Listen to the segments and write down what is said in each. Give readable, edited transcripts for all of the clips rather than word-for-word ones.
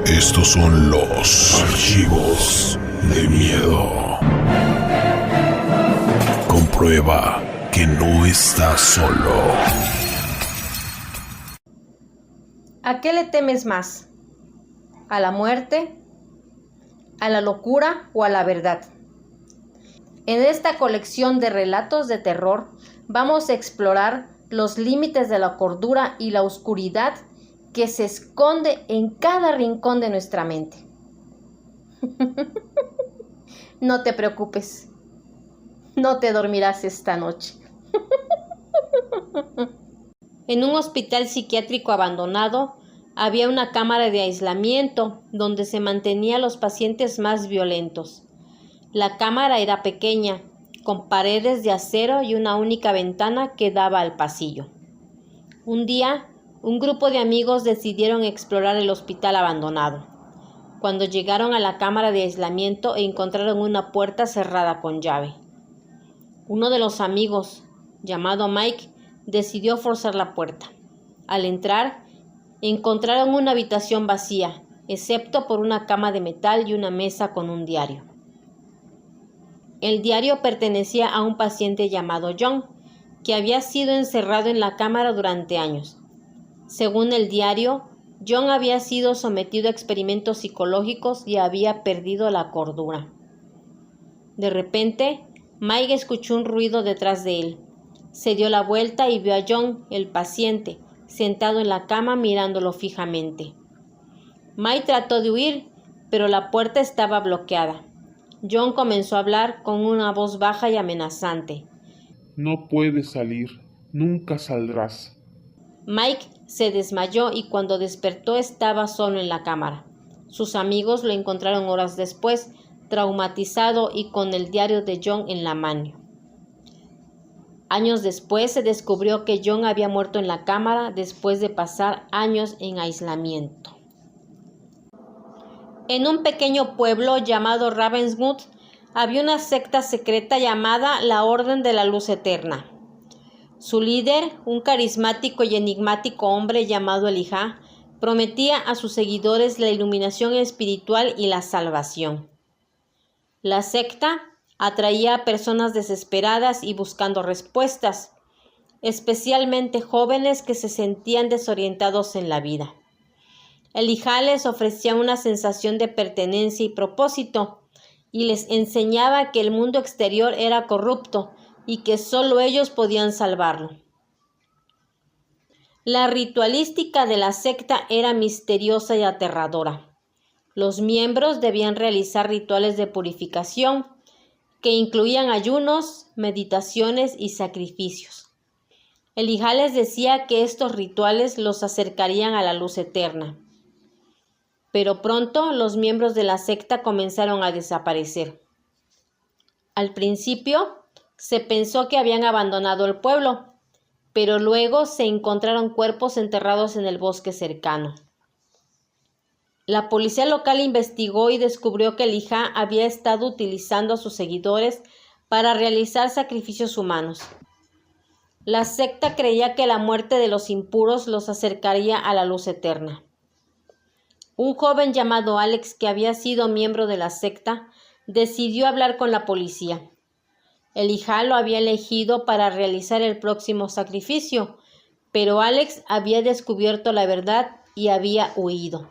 Estos son los archivos de miedo. Comprueba que no estás solo. ¿A qué le temes más? ¿A la muerte? ¿A la locura o a la verdad? En esta colección de relatos de terror vamos a explorar los límites de la cordura y la oscuridad que se esconde en cada rincón de nuestra mente. No te preocupes, no te dormirás esta noche. En un hospital psiquiátrico abandonado había una cámara de aislamiento donde se mantenía a los pacientes más violentos. La cámara era pequeña, con paredes de acero y una única ventana que daba al pasillo. Un día, un grupo de amigos decidieron explorar el hospital abandonado. Cuando llegaron a la cámara de aislamiento encontraron una puerta cerrada con llave. Uno de los amigos, llamado Mike, decidió forzar la puerta. Al entrar, encontraron una habitación vacía, excepto por una cama de metal y una mesa con un diario. El diario pertenecía a un paciente llamado John, que había sido encerrado en la cámara durante años. Según el diario, John había sido sometido a experimentos psicológicos y había perdido la cordura. De repente, Mike escuchó un ruido detrás de él. Se dio la vuelta y vio a John, el paciente, sentado en la cama mirándolo fijamente. Mike trató de huir, pero la puerta estaba bloqueada. John comenzó a hablar con una voz baja y amenazante. No puedes salir, nunca saldrás. Mike se desmayó y cuando despertó estaba solo en la cámara. Sus amigos lo encontraron horas después, traumatizado y con el diario de John en la mano. Años después se descubrió que John había muerto en la cámara después de pasar años en aislamiento. En un pequeño pueblo llamado Ravenswood había una secta secreta llamada la Orden de la Luz Eterna. Su líder, un carismático y enigmático hombre llamado Elijah, prometía a sus seguidores la iluminación espiritual y la salvación. La secta atraía a personas desesperadas y buscando respuestas, especialmente jóvenes que se sentían desorientados en la vida. Elijah les ofrecía una sensación de pertenencia y propósito, y les enseñaba que el mundo exterior era corrupto y que solo ellos podían salvarlo. La ritualística de la secta era misteriosa y aterradora. Los miembros debían realizar rituales de purificación que incluían ayunos, meditaciones y sacrificios. Elijah les decía que estos rituales los acercarían a la luz eterna. Pero pronto los miembros de la secta comenzaron a desaparecer. Al principio se pensó que habían abandonado el pueblo, pero luego se encontraron cuerpos enterrados en el bosque cercano. La policía local investigó y descubrió que Elijah había estado utilizando a sus seguidores para realizar sacrificios humanos. La secta creía que la muerte de los impuros los acercaría a la luz eterna. Un joven llamado Alex, que había sido miembro de la secta, decidió hablar con la policía. Elijah lo había elegido para realizar el próximo sacrificio, pero Alex había descubierto la verdad y había huido.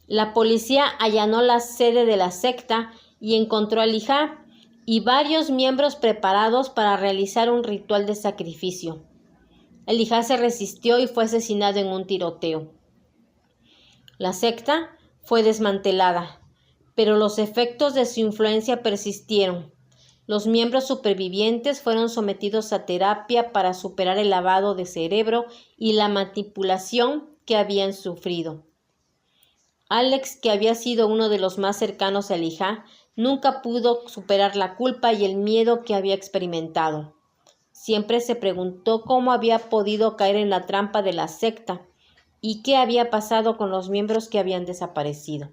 La policía allanó la sede de la secta y encontró a Elijah y varios miembros preparados para realizar un ritual de sacrificio. Elijah se resistió y fue asesinado en un tiroteo. La secta fue desmantelada, pero los efectos de su influencia persistieron. Los miembros supervivientes fueron sometidos a terapia para superar el lavado de cerebro y la manipulación que habían sufrido. Alex, que había sido uno de los más cercanos a Elijah, nunca pudo superar la culpa y el miedo que había experimentado. Siempre se preguntó cómo había podido caer en la trampa de la secta y qué había pasado con los miembros que habían desaparecido.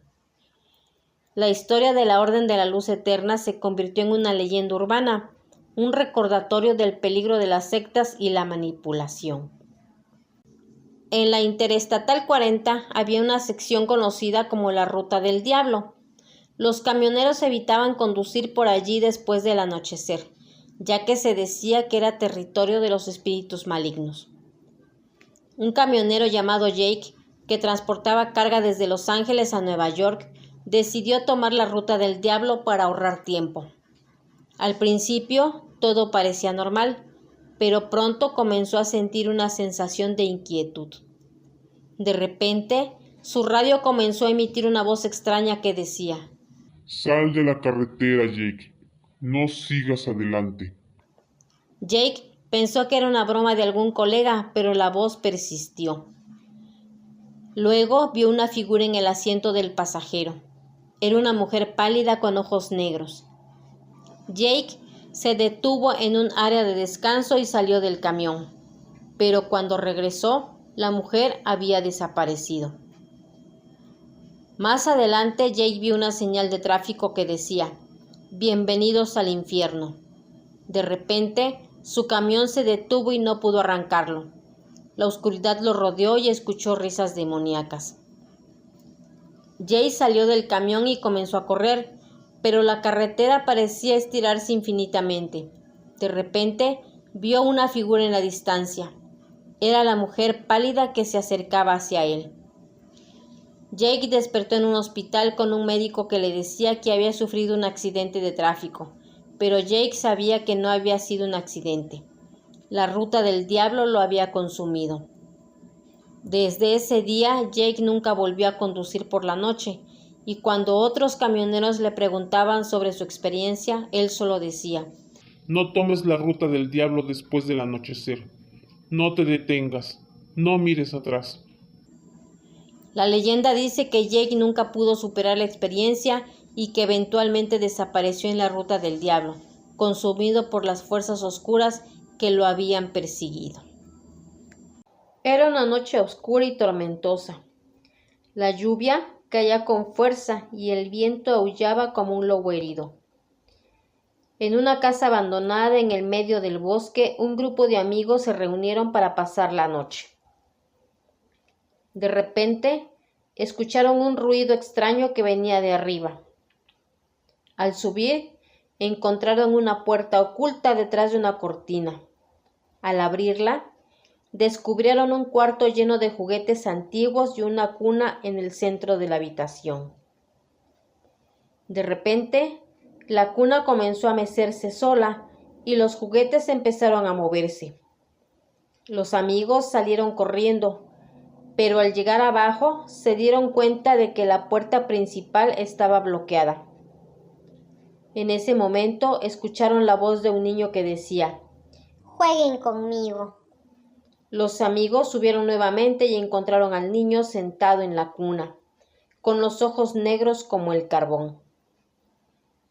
La historia de la Orden de la Luz Eterna se convirtió en una leyenda urbana, un recordatorio del peligro de las sectas y la manipulación. En la Interestatal 40 había una sección conocida como la Ruta del Diablo. Los camioneros evitaban conducir por allí después del anochecer, ya que se decía que era territorio de los espíritus malignos. Un camionero llamado Jake, que transportaba carga desde Los Ángeles a Nueva York, decidió tomar la Ruta del Diablo para ahorrar tiempo. Al principio todo parecía normal, pero pronto comenzó a sentir una sensación de inquietud. De repente, su radio comenzó a emitir una voz extraña que decía: Sal de la carretera, Jake. No sigas adelante. Jake pensó que era una broma de algún colega, pero la voz persistió. Luego vio una figura en el asiento del pasajero. Era una mujer pálida con ojos negros. Jake se detuvo en un área de descanso y salió del camión, pero cuando regresó, la mujer había desaparecido. Más adelante, Jake vio una señal de tráfico que decía: Bienvenidos al infierno. De repente, su camión se detuvo y no pudo arrancarlo. La oscuridad lo rodeó y escuchó risas demoníacas. Jake salió del camión y comenzó a correr, pero la carretera parecía estirarse infinitamente. De repente, vio una figura en la distancia. Era la mujer pálida que se acercaba hacia él. Jake despertó en un hospital con un médico que le decía que había sufrido un accidente de tráfico, pero Jake sabía que no había sido un accidente. La Ruta del Diablo lo había consumido. Desde ese día, Jake nunca volvió a conducir por la noche, y cuando otros camioneros le preguntaban sobre su experiencia, él solo decía: No tomes la Ruta del Diablo después del anochecer. No te detengas. No mires atrás. La leyenda dice que Jake nunca pudo superar la experiencia y que eventualmente desapareció en la Ruta del Diablo, consumido por las fuerzas oscuras que lo habían perseguido. Era una noche oscura y tormentosa. La lluvia caía con fuerza y el viento aullaba como un lobo herido. En una casa abandonada en el medio del bosque, un grupo de amigos se reunieron para pasar la noche. De repente, escucharon un ruido extraño que venía de arriba. Al subir, encontraron una puerta oculta detrás de una cortina. Al abrirla, descubrieron un cuarto lleno de juguetes antiguos y una cuna en el centro de la habitación. De repente, la cuna comenzó a mecerse sola y los juguetes empezaron a moverse. Los amigos salieron corriendo, pero al llegar abajo se dieron cuenta de que la puerta principal estaba bloqueada. En ese momento escucharon la voz de un niño que decía: Jueguen conmigo. Los amigos subieron nuevamente y encontraron al niño sentado en la cuna, con los ojos negros como el carbón.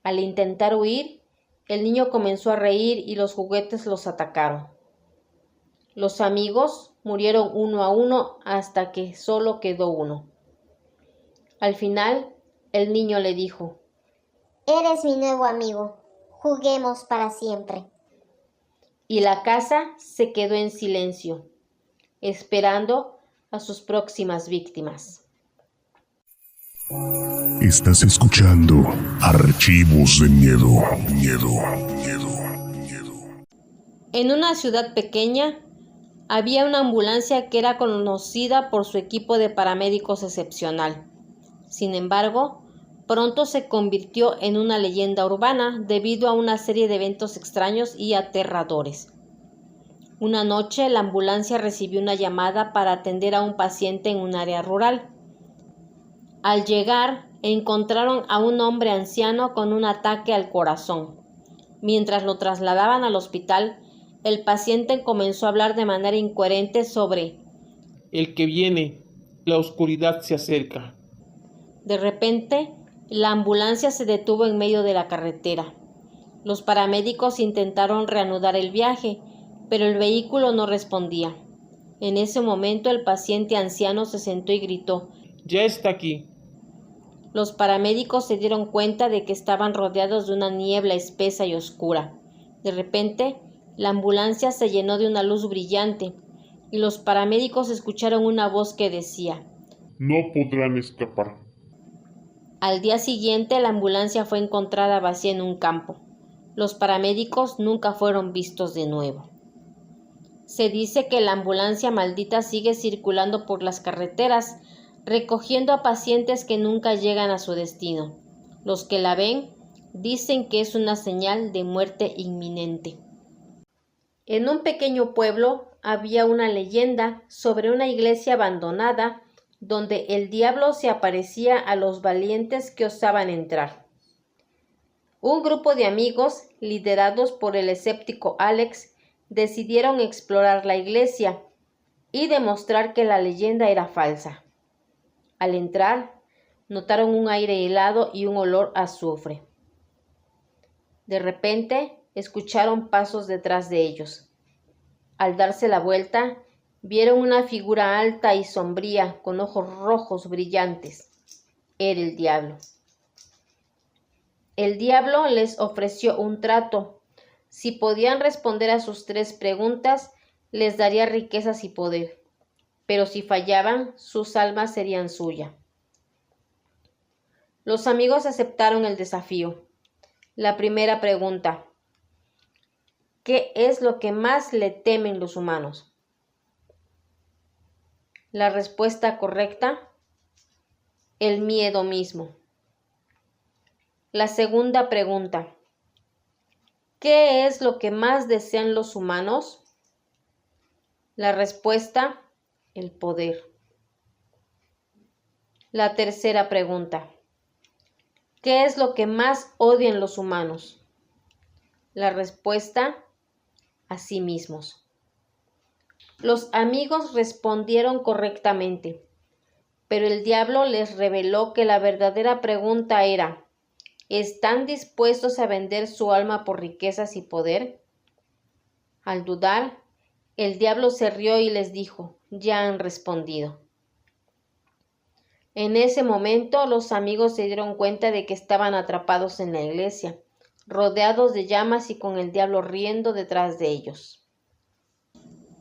Al intentar huir, el niño comenzó a reír y los juguetes los atacaron. Los amigos murieron uno a uno hasta que solo quedó uno. Al final, el niño le dijo: Eres mi nuevo amigo. Juguemos para siempre. Y la casa se quedó en silencio, esperando a sus próximas víctimas. Estás escuchando Archivos de Miedo. En una ciudad pequeña, había una ambulancia que era conocida por su equipo de paramédicos excepcional. Sin embargo, pronto se convirtió en una leyenda urbana debido a una serie de eventos extraños y aterradores. Una noche, la ambulancia recibió una llamada para atender a un paciente en un área rural. Al llegar, encontraron a un hombre anciano con un ataque al corazón. Mientras lo trasladaban al hospital, el paciente comenzó a hablar de manera incoherente sobre El que viene, la oscuridad se acerca. De repente, la ambulancia se detuvo en medio de la carretera. Los paramédicos intentaron reanudar el viaje, pero el vehículo no respondía. En ese momento, el paciente anciano se sentó y gritó: Ya está aquí. Los paramédicos se dieron cuenta de que estaban rodeados de una niebla espesa y oscura. De repente, la ambulancia se llenó de una luz brillante. y los paramédicos escucharon una voz que decía: No podrán escapar. Al día siguiente, la ambulancia fue encontrada vacía en un campo. Los paramédicos nunca fueron vistos de nuevo. Se dice que la ambulancia maldita sigue circulando por las carreteras, recogiendo a pacientes que nunca llegan a su destino. Los que la ven dicen que es una señal de muerte inminente. En un pequeño pueblo había una leyenda sobre una iglesia abandonada donde el diablo se aparecía a los valientes que osaban entrar. Un grupo de amigos, liderados por el escéptico Alex, decidieron explorar la iglesia y demostrar que la leyenda era falsa. Al entrar, notaron un aire helado y un olor a azufre. De repente, escucharon pasos detrás de ellos. Al darse la vuelta, vieron una figura alta y sombría con ojos rojos brillantes. Era el diablo. El diablo les ofreció un trato. Si podían responder a sus 3 preguntas, les daría riquezas y poder. Pero si fallaban, sus almas serían suyas. Los amigos aceptaron el desafío. La primera pregunta: ¿qué es lo que más le temen los humanos? La respuesta correcta: el miedo mismo. La segunda pregunta: ¿qué es lo que más desean los humanos? La respuesta: el poder. La tercera pregunta: ¿qué es lo que más odian los humanos? La respuesta: a sí mismos. Los amigos respondieron correctamente, pero el diablo les reveló que la verdadera pregunta era: ¿están dispuestos a vender su alma por riquezas y poder? Al dudar, el diablo se rió y les dijo: ya han respondido. En ese momento, los amigos se dieron cuenta de que estaban atrapados en la iglesia, rodeados de llamas y con el diablo riendo detrás de ellos.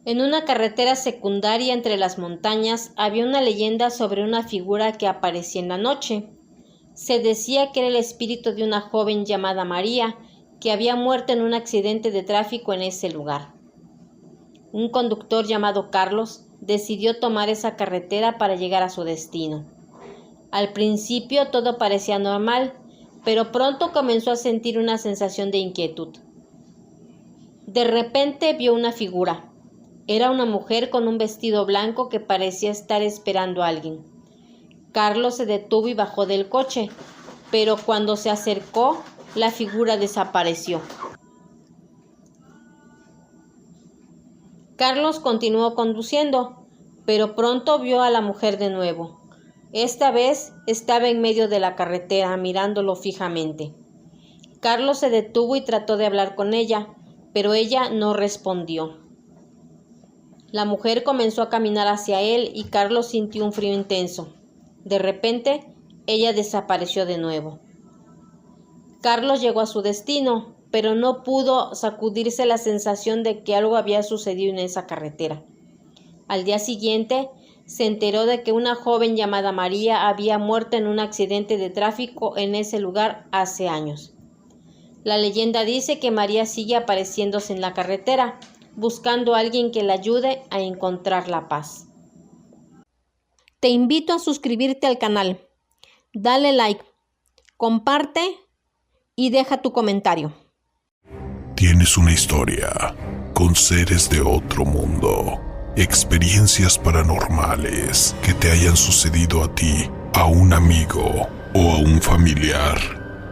En una carretera secundaria entre las montañas había una leyenda sobre una figura que aparecía en la noche. Se decía que era el espíritu de una joven llamada María, que había muerto en un accidente de tráfico en ese lugar. Un conductor llamado Carlos decidió tomar esa carretera para llegar a su destino. Al principio todo parecía normal, pero pronto comenzó a sentir una sensación de inquietud. De repente vio una figura. Era una mujer con un vestido blanco que parecía estar esperando a alguien. Carlos se detuvo y bajó del coche, pero cuando se acercó, la figura desapareció. Carlos continuó conduciendo, pero pronto vio a la mujer de nuevo. Esta vez estaba en medio de la carretera, mirándolo fijamente. Carlos se detuvo y trató de hablar con ella, pero ella no respondió. La mujer comenzó a caminar hacia él y Carlos sintió un frío intenso. De repente, ella desapareció de nuevo. Carlos llegó a su destino, pero no pudo sacudirse la sensación de que algo había sucedido en esa carretera. Al día siguiente, se enteró de que una joven llamada María había muerto en un accidente de tráfico en ese lugar hace años. La leyenda dice que María sigue apareciéndose en la carretera, buscando a alguien que la ayude a encontrar la paz. Te invito a suscribirte al canal, dale like, comparte y deja tu comentario. Tienes una historia con seres de otro mundo, experiencias paranormales que te hayan sucedido a ti, a un amigo o a un familiar.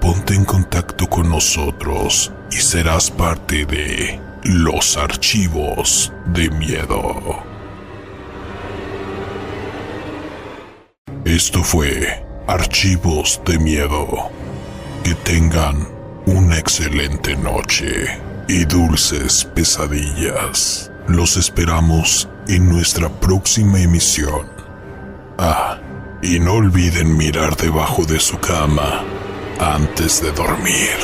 Ponte en contacto con nosotros y serás parte de Los Archivos de Miedo. Esto fue Archivos de Miedo. Que tengan una excelente noche y dulces pesadillas. Los esperamos en nuestra próxima emisión. Y no olviden mirar debajo de su cama antes de dormir.